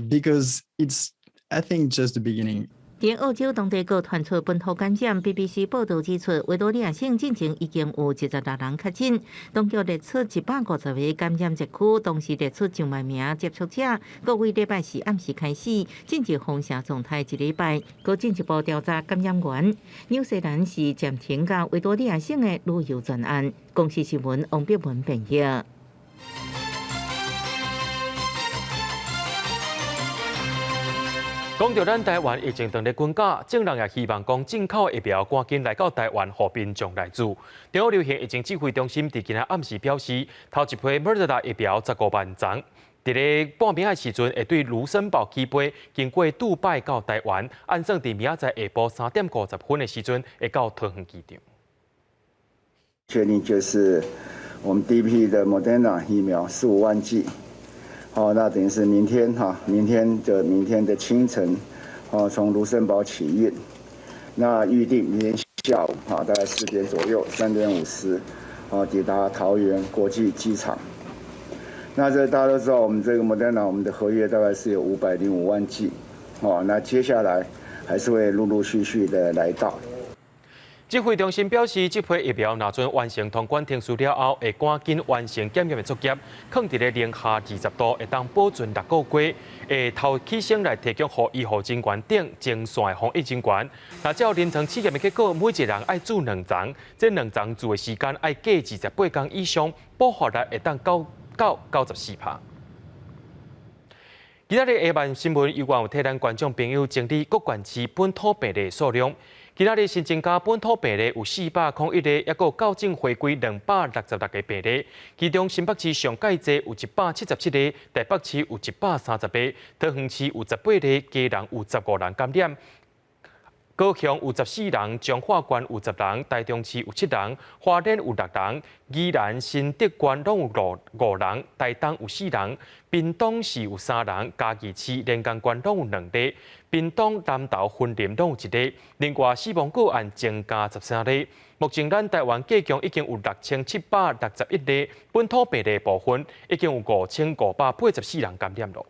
because it's, I think, just the beginning. 伫澳洲当地阁传出本土感染 ，BBC 报道指出，维多利亚省进前已经有16人确诊，当局列出150个感染疫区，同时列出上万名接触者。各位礼拜四暗时开始进入封城状态1礼拜，阁进一步调查感染源。纽西兰是暂停甲维多利亚省的旅游专案。公司新闻王碧文编译。讲到咱台湾疫情正在滚假，政人也希望讲进口疫苗赶紧来到台湾，互民众来做。中央流行疫情指挥中心伫今日暗时表示，头一批 Moderna 疫苗15万丛，伫咧半暝的时阵会对卢森堡起飞，经过杜拜到台湾，按算伫明仔载下晡3点50分的时阵会到桃园机场。确定就是我们第一批的 Moderna 疫苗15万剂。那等于是明天明天的清晨，从卢森堡起运，那预定明天下午大概4点左右，3点50，抵达桃园国际机场。那这大家都知道，我们这个 Moderna 我们的合约大概是有505万剂，那接下来还是会陆陆续续的来到。指挥中心表示，这批疫苗若准完成通关程序了后，会赶紧完成检验的作业，放伫咧零下20度，会当保存6个月，会透起升来提供予医护人员等前线的防疫人员。那照临床试验的结果，每一个人爱住2丛，这2丛住的时间爱过28天以上，保护力会当到94%。今仔日下晚新闻有关有替咱观众朋友整理各县市本土病例数量。今仔日新增加本土病例有401个，也有校正回归266个病例。其中新北市上介济有177个，台北市有130个，桃园市有18个，基隆有15人感染。高雄有14人，彰化县有10人，台中市有7人，花莲有6人，宜兰、新竹县拢有5人，台东有4人，屏东市有3人，嘉义市、连江县拢有2例，屏东、南投、云林拢有1例。另外，死亡个案增加13例。目前，咱台湾计共已经有6761例本土病例部分，已经有5584人感染了。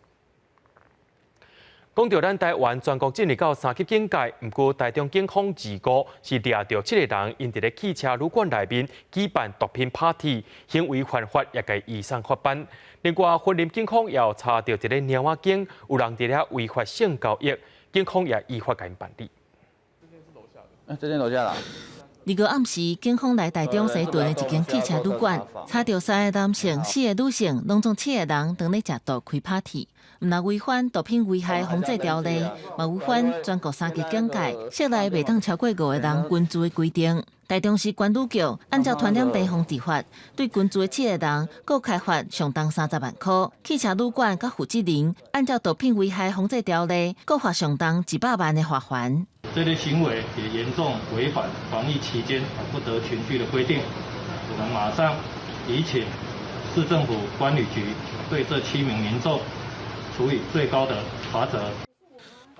讲到咱台湾全国进入到3级警戒，不过台中警方自告是抓到7个人因伫咧汽车旅馆内面举办毒品 party， 行为犯法，也该移送法办。另外，云林警方也查到一个猫仔警有人伫咧违法性交易，警方也依法甲因办理。这间楼下啦。2号暗时，警方来台中西屯的一间汽车旅馆，查到3个男性、4个女性，拢总7个人当咧食毒开 party。唔但违反毒品危害防治条例，嘛违反全国3级警戒，室内袂当超过5个人群聚的规定。台中市管理局按照传染病防治法，对群聚的7个人，各开罚上重30万块。汽车旅馆甲负责人按照毒品危害防治条例，各罚上重100万的罚款。这类行为也严重违反防疫期间不得群聚的规定，我们马上移请市政府管理局对这7名民众处以最高的罚则。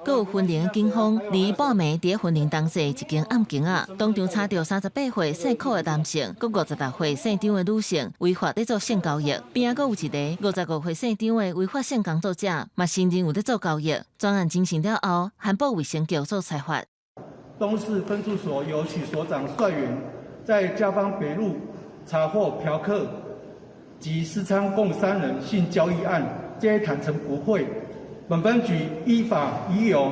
各有分龄的警方，伫半暝伫分龄当时一间暗间啊，当场查到38岁姓柯的男性，佮56岁姓张的女性违法在做性交易，边仔佮有一个55岁姓张的违法性工作者，嘛承认有在做交易。专案进行了后，环保卫生局做裁罚。东市分驻所由许所长率员，在嘉邦北路查获嫖客及私娼共3人性交易案，皆坦承不讳。本分局依法已由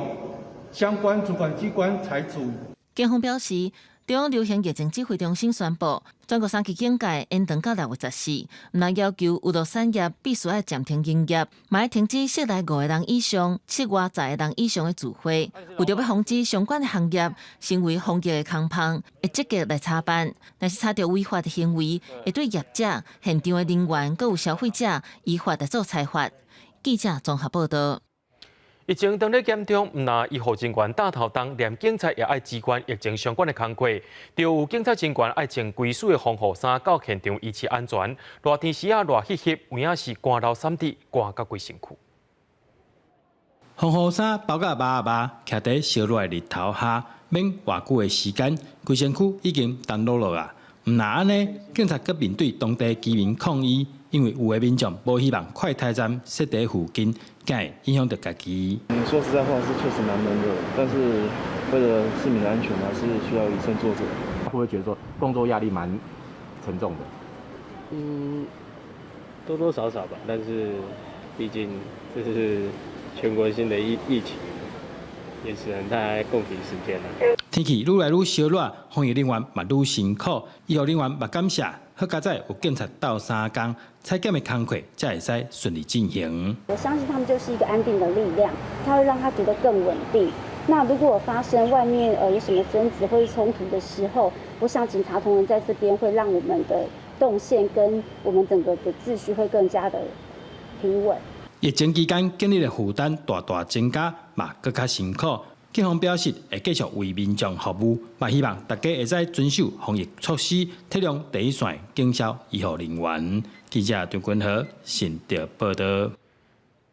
相关主管机关裁处。警方表示，中央流行疫情指挥中心宣布，全国3级警戒延长到6月14日，唔但要求有毒产业必须要暂停营业，嘛要停止室内5个人以上、室外10个人以上的聚会。为着要防止相关的行业成为防疫的空棚，会积极来查办。若是查到违法的行为，会对业者、现场的人员、佮有消费者依法来做裁罚。记者综合报道。疫情当咧严重，唔但医护人员带头当，连警察也爱支援疫情相关的工作。就有警察人员爱穿归属的防护衫到现场维持安全。热天时啊，热翕翕，有影是汗流浃滴，汗到规身躯。防护衫包甲麻徛伫烧热的日头下，免偌久的时间，规身躯已经冻落落啊。唔但安尼，警察佮面对当地居民抗议。因为有的民众无希望快筛站设在附近，敢会影响到家己。说实在话，是确实蛮闷热的，但是为了市民的安全，还是需要以身作则。会不会觉得说工作压力蛮沉重的？多多少少吧，但是毕竟这是全国性的疫情，也只能大家共体时间了。天气愈来愈烧热，防疫人员嘛愈辛苦，医护人员嘛感谢。好佳在有警察斗3工，采检的工作才会使顺利进行。我相信他们就是一个安定的力量，它会让他觉得更稳定。那如果发生外面有什么争执或是冲突的时候，我想警察同仁在这边会让我们的动线跟我们整个的秩序会更加的平稳。疫情期间，警力的负担大大增加，嘛更加辛苦。警方表示会继续为民众服务，嘛希望大家会使遵守防疫措施，体谅第一线警消医护人员。记者张君和新竹报道。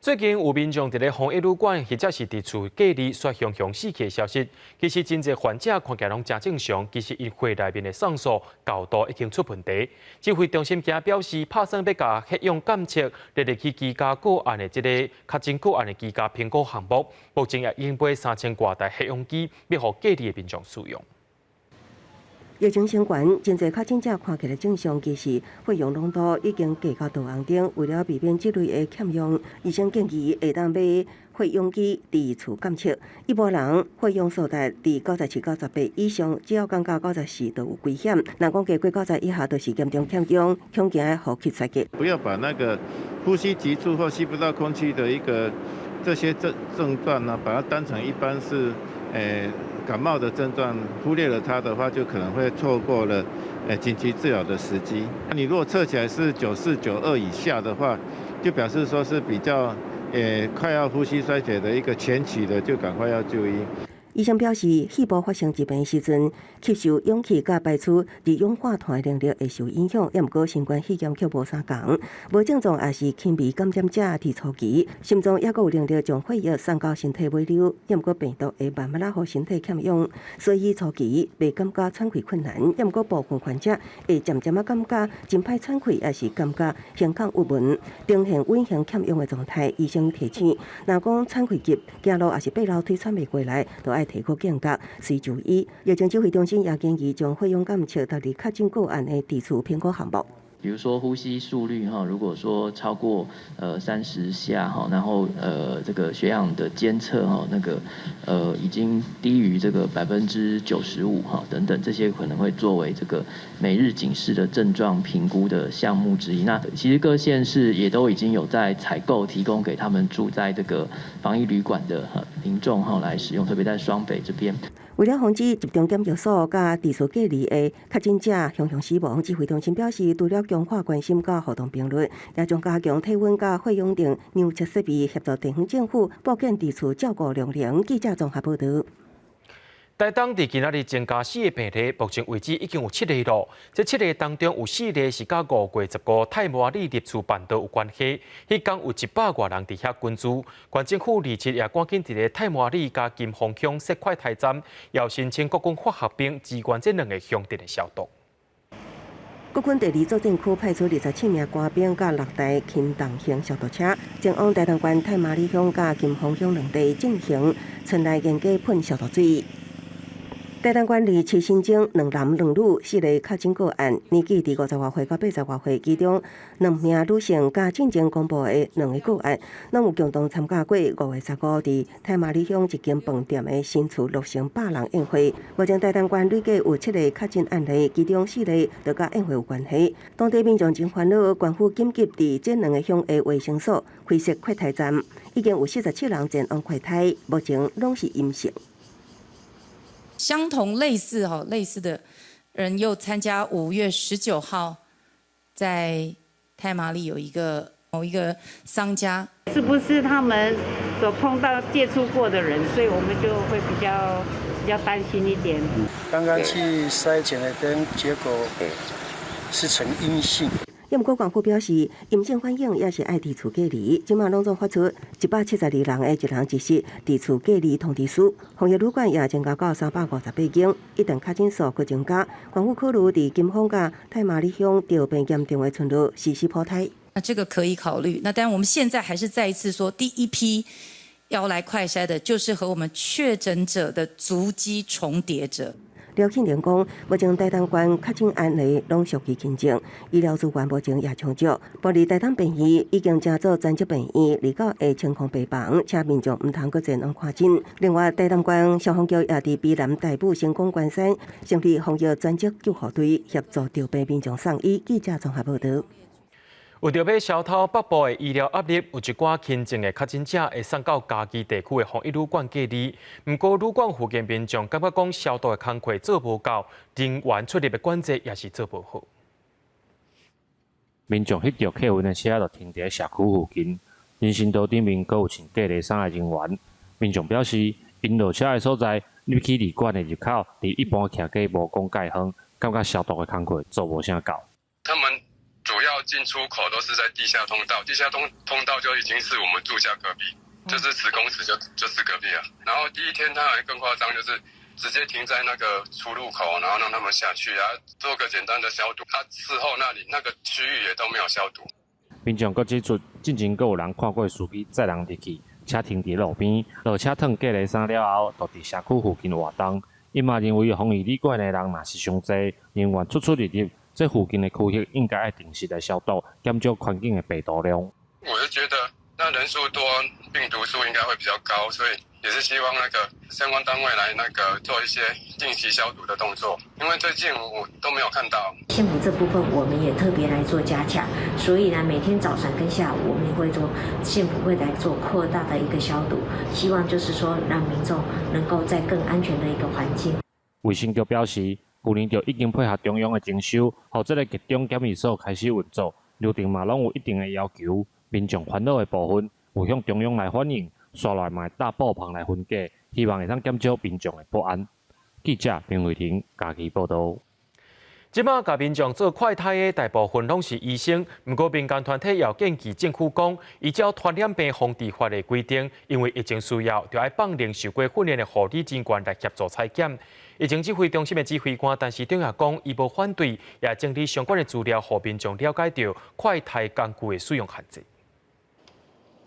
最近有民众伫咧防疫旅馆或者是伫厝隔离却雄雄死去的消息，其实真侪患者看起来拢真正常，其实因血内面的酸素高度已经出问题。指挥中心今表示，拍算要甲血氧监测列入去居家个案的这个确诊个案的居家评估项目，目前也已经买3000多台血氧机，要予隔离的民众使用。疫情升悬，真侪确诊者看起来正常，其实血氧浓度已经低到道红顶。为了避免这类的欠氧，医生建议会当买血氧机伫厝监测。一般人血氧数值伫97、98以上，只要降到94就有危险。若讲低过90以下，就是严重欠氧，恐惊呼吸衰竭。不要把那个呼吸急促或吸不到空气的一个这些症状呢，把它当成一般是感冒的症状，忽略了它的话，就可能会错过了紧急治疗的时机。你如果测起来是94、92以下的话，就表示说是比较快要呼吸衰竭的一个前期的，就赶快要就医。医生表示，肺部发生疾病时阵，吸收氧气甲排出二氧化碳的能力会受影响。也毋过新冠肺炎却无相同，无症状也是轻微感染者伫初期，心脏也阁有能力将血液送到身体尾流。也毋过病毒会慢慢互身体欠氧，所以初期袂感觉喘气困难。也毋过部分患者会渐渐感觉真歹喘气，也是感觉胸腔郁闷，呈现稳型欠氧的状态。医生提醒，若讲喘气急，走路也是爬楼梯喘袂过来，就要提高警觉，随就医。疫情指挥中心也建议将血氧监测纳入确诊个案的地处评估项目。比如说呼吸速率哈，如果说超过30下哈，然后这个血氧的监测哈，那个已经低于这个95%哈等等，这些可能会作为这个每日警示的症状评估的项目之一。那其实各县市也都已经有在采购提供给他们住在这个防疫旅馆的民众哈来使用，特别在双北这边。为了防止集中检疫所甲地处隔离的确诊者雄雄死亡，指挥中心表示，除了强化关心甲互动评论，也将加强体温甲费用等量测设备，协助地方政府保健地处照顾量能。记者综合报道。台东伫今仔日增加4个病例，目前为止已经有7例了。这7例当中有4例是甲5月15泰麻里入厝办桌有关系。迄天有100多人伫遐群聚。县政府27也赶紧伫咧泰麻里甲金峰乡设快筛站，要申请国军化学兵支援这2个乡镇的消毒。国军第2作战区派出27名官兵甲6台轻重型消毒车，前往台东县泰麻里乡甲金峰乡2地进行村内严格喷消毒水。台东县27新增2男2女4例确诊个案，年纪伫50多岁到80多岁，其中2名女性甲进前公布的2个个案，拢有共同参加过5月15伫泰麻里乡一间饭店的新厝6成8人宴会。目前台东县累计有7例确诊案例，其中4例都甲宴会有关系。当地民众真烦恼，县府紧急伫这2个乡的卫生所开设快筛站，已经有47人前往快筛，目前拢是阴性。相同类似的人又参加5月19号在太麻里有某一个商家，是不是他们所碰到接触过的人，所以我们就会比较担心一点。刚刚去筛检了灯，结果是呈阴性。不过，县府表示，阴性反应也是爱伫厝隔离。即马拢总发出172人的1人1室伫厝隔离通知书。防疫旅馆也增加到358间，一旦确诊数搁增加，县府考虑伫金峰甲泰麻里乡着病严重的村落实施普筛。那这个可以考虑。那当然，我们现在还是再一次说，第一批要来快筛的，就是和我们确诊者的足迹重叠者。廖庆莲讲，目前台东县确诊案例拢属于轻症，医疗资源目前也充足。玻璃台东病院已经加做专职病院，29个清空病房，请民众唔通搁前往看诊。另外，台东县消防局也伫卑南大埔成功关山成立防疫专职救护队，协助调病民众送医。记者综合报道。为着要消透北部的医疗压力，有一寡轻症的确诊者会送到家己地区的防疫旅馆隔离。不过，旅馆附近民众感觉讲消毒的工作做无够，人员出入的管制也是做无好。民众翕到客运的车就停伫社区附近，人行道顶面阁有穿隔离衫的人员。民众表示，因落车的所在入去旅馆的入口，离一般徛过无公界远，感觉消毒的工作做无啥够。他们主要进出口都是在地下通道，地下通道就已经是我们住家隔壁，就是10公尺就是隔壁了。然后第一天他还更夸张，就是直接停在那个出入口，然后让他们下去，然后做个简单的消毒。事后那个区域也都没有消毒。民众阁指出，进前阁有人看过司机载人入去，车停伫路边，落车脱隔离衫了后，就伫社区附近活动。因嘛认为防疫旅馆的人若是伤济，人员出入入。这附近的区域应该要定时来消毒，减少环境的病毒量。我是觉得那人数多，病毒数应该会比较高，所以也是希望那个相关单位来做一些定期消毒的动作，因为最近我都没有看到。县府这部分我们也特别来做加强，所以呢，每天早上跟下午我们也会做，县府会来做扩大的一个消毒，希望就是说让民众能够在更安全的一个环境。卫生局表示。去年就已经配合中央的征收，让这个集中检疫所开始运作，流程嘛拢有一定的要求。民众烦恼的部分，有向中央来反映，刷来嘛大爆棚来分解，希望会当减少民众的不安。记者林慧婷家己报道。即马甲民众做快筛的大部分拢是医生，不过民间团体也建议政府讲，依照传染病防治法的规定，因为疫情需要，就要放零受过训练的护理人员来协助采检。疫情指挥中心的指挥官陈时中也讲，伊无反对，也整理相关的资料，让民众了解到快筛工具的使用限制。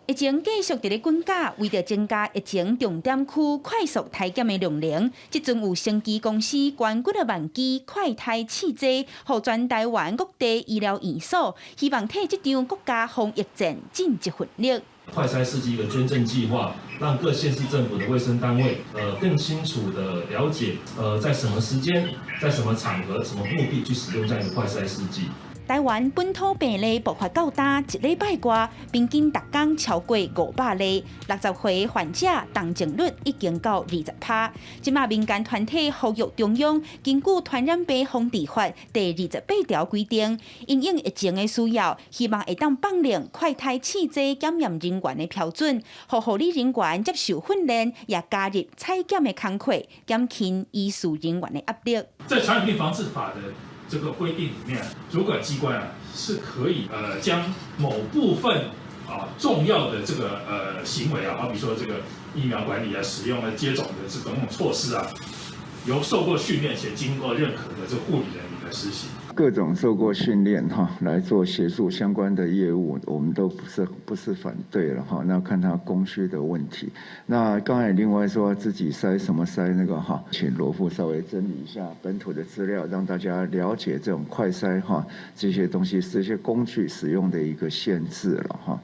疫情继续伫咧滚价，为着增加疫情重点区快速体检的量能，即阵有生技公司捐几个万支快筛试剂，予全台湾各地医疗院所，希望替这场国家防疫战尽一份力。快筛试剂的捐赠计划，让各县市政府的卫生单位更清楚的了解在什么时间、在什么场合、什么目的去使用这样的快筛试剂。台湾本土病例爆发到大1礼拜外，平均每天超过500例，60岁患者重症率已经到20%。即马民间团体呼吁中央根据《传染病防治法》第28条规定，因应疫情的需要，希望会当放领快筛试剂检验人员的标准，予护理人员接受训练，也加入采检的工课，减轻医事人员的压力。在传染病防治法的这个规定里面，主管机关是可以将某部分重要的这个行为好比说这个疫苗管理使用接种的这种措施由受过训练且经过认可的这个护理人员来实行。各种受过训练来做协助相关的业务，我们都不是反对了那看他供需的问题。那刚才另外说自己筛什么筛那个请罗副稍微整理一下本土的资料，让大家了解这种快筛这些东西这些工具使用的一个限制了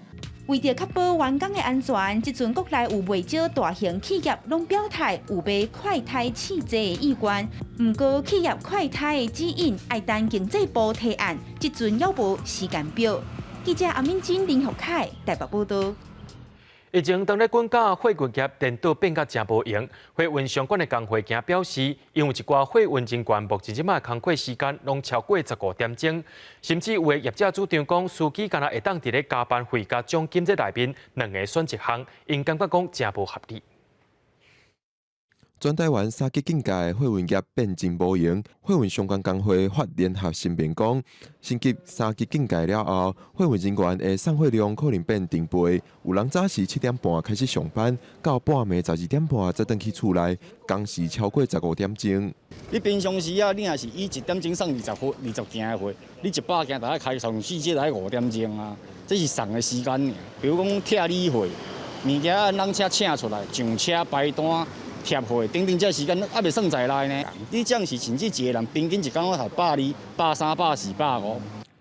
为着确保员工的安全，即阵国内有袂少大型企业拢表态有买快筛试剂的意愿。不过，企业快筛的指引爱等经济部提案，即阵还无时间表。记者阿敏珍、林学凯台北报道。疫情当咧滚价，货运业电脑变甲真无用。货运相关的工会行表示，因为一寡货运人员目前即卖工作时间拢超过15点钟，甚至有的业者主张讲，司机敢若会当伫咧加班费甲奖金这内面两个选一项，因感觉讲真无合理。全台湾三级警戒的货运业变真无用，货运相关工会发联合声明讲，升级三级警戒了后，货运人员的送货量可能变定倍，有人早时7点半开始上班，到半暝12点半才回去厝内，工时超过15点钟。你平常时你若是以1点钟送20件的货，你100件大概开从4节来5点钟这是送的时间尔。比如讲拆理货，物件按人车请出来，上车排单。贴货等等，这时间还未算在内呢。你这样是甚至一个人平均一工头120、130、140、150。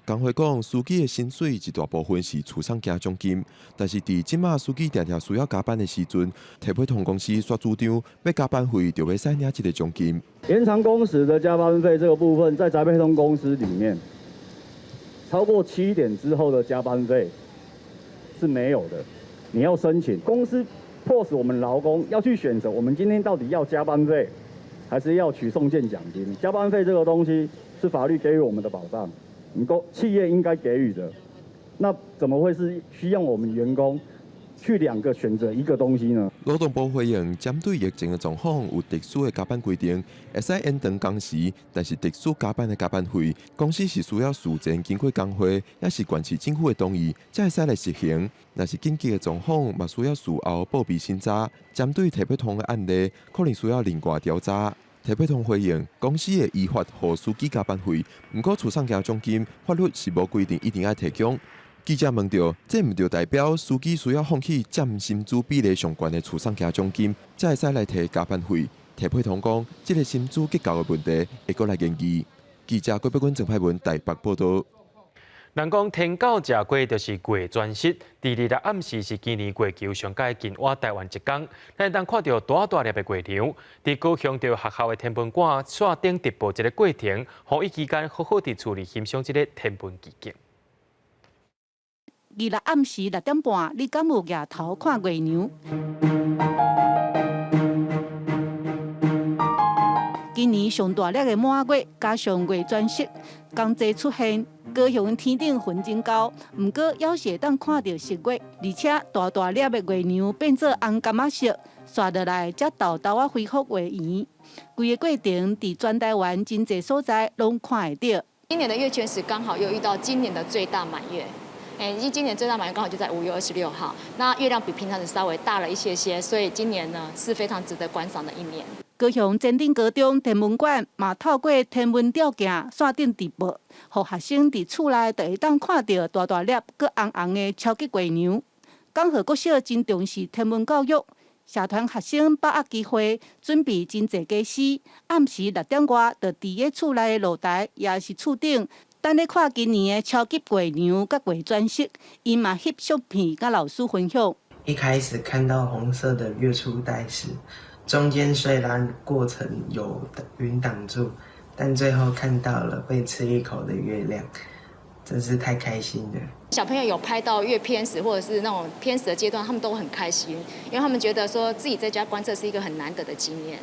工会讲，司机的薪水一大部分是厝上加奖金，但是伫即马司机常常需要加班的时阵，铁配通公司煞主张要加班费就要使领一个奖金。延长工时的加班费这个部分，在宅配通公司里面，超过7点之后的加班费是没有的，你要申请公司。迫使我们劳工要去选择，我们今天到底要加班费，还是要取送件奖金？加班费这个东西是法律给予我们的保障，企业应该给予的。那怎么会是需要我们员工去2个选择一个东西呢？劳动部回应，针对疫情的状况，有特殊的加班规定，会使延长工时，但是特殊加班的加班费，公司是需要事前经过工会，也是县市政府的同意，才会使来实行。若是紧急的状况，嘛需要事后报备审查。针对特别通的案例，可能需要另外调查。特别通回应，公司会依法予司机加班费，不过厝上加奖金，法律是无规定一定要提供。记者问到，这唔就代表司机需要放弃占薪资比例上悬的厝上加奖金，才会使来提加班费？特配通讲，这个薪资结构的问题会过来研究。记者郭北君、郑派文台北报道。人讲天狗食过就是过全食，第2日暗时是今年过球上届近我台湾一天，咱当看到大大粒的过场。伫高雄着学校的天文馆线顶直播一个过程，予伊期间好好地处理欣赏这个天文奇景。2日暗时6点半，你敢有抬头看月娘？今年上大粒的满月，加上月全食，同齐出现。高雄天顶云真高，不过还是会当看到食月，而且大大粒的月娘变做红柑仔色，刷落来才豆豆啊恢复月圆。规个过程伫全台湾真侪所在拢看得到。今年的月全食刚好又遇到今年的最大满月。今年最大满月刚好就在5月26号，那月亮比平常的稍微大了一些，所以今年呢是非常值得观赏的一年。高雄前顶高中天文馆嘛透过天文吊镜线顶直播，予学生伫厝内就会当看到大大粒、佮红红的超级月娘。江和国小真重视天文教育，社团学生把握机会，准备真侪假诗。暗时6点外，就伫个厝内的露台，也是厝顶，等咧看今年的超级月娘甲月转色。因嘛翕相片，甲老师分享。一开始看到红色的月初带时，中间虽然过程有云挡住，但最后看到了被吃一口的月亮，真是太开心了。小朋友有拍到月偏食或者是那种偏食的阶段，他们都很开心，因为他们觉得说自己在家观测是一个很难得的经验。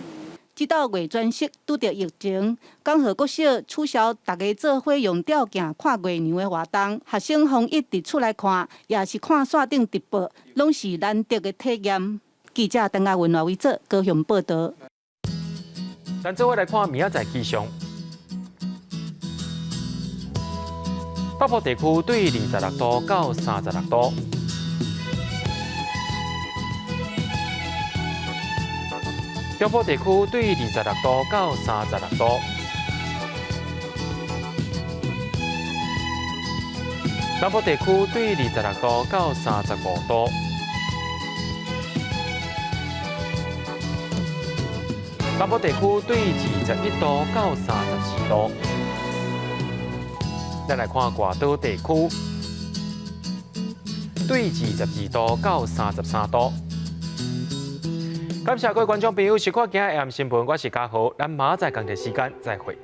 直到月转色拄着疫情，江和国小取消大家做伙用吊镜看月娘的活动，学生方一直出来看，也是看线顶直播，拢是难得的体验。记者邓亚文来为做高雄报道。咱做伙来看明仔载气象。北部地区对26度到36度。中部地区对26度到36度，南部地区对26度到35度，南部地区对21度到34度。咱来看外岛地区，对22度到33度。感谢各位观众朋友收看今日 AM 新闻，我是嘉豪，咱明仔载同一时间再会。